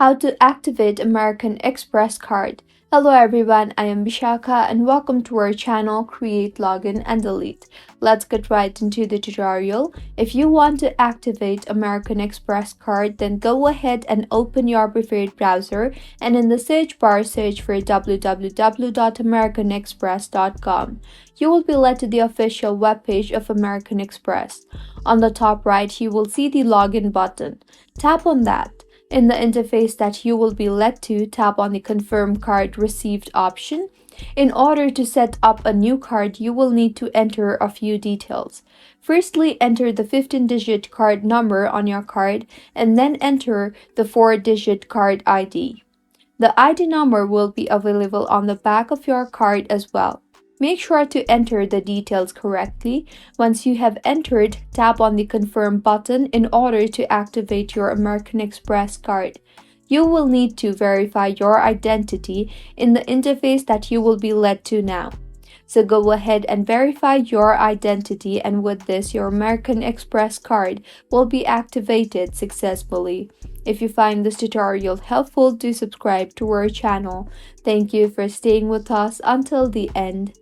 How to activate American Express card. Hello everyone, I am Vishaka and welcome to our channel Create, Login and Delete. Let's get right into the tutorial. If you want to activate American Express card, then go ahead and open your preferred browser and in the search bar search for www.americanexpress.com. You will be led to the official webpage of American Express. On the top right, you will see the login button. Tap on that. In the interface that you will be led to, tap on the Confirm Card Received option. In order to set up a new card, you will need to enter a few details. Firstly, enter the 15-digit card number on your card and then enter the 4-digit card ID. The ID number will be available on the back of your card as well. Make sure to enter the details correctly. Once you have entered, tap on the Confirm button in order to activate your American Express card. You will need to verify your identity in the interface that you will be led to now. So go ahead and verify your identity, and with this, your American Express card will be activated successfully. If you find this tutorial helpful, do subscribe to our channel. Thank you for staying with us until the end.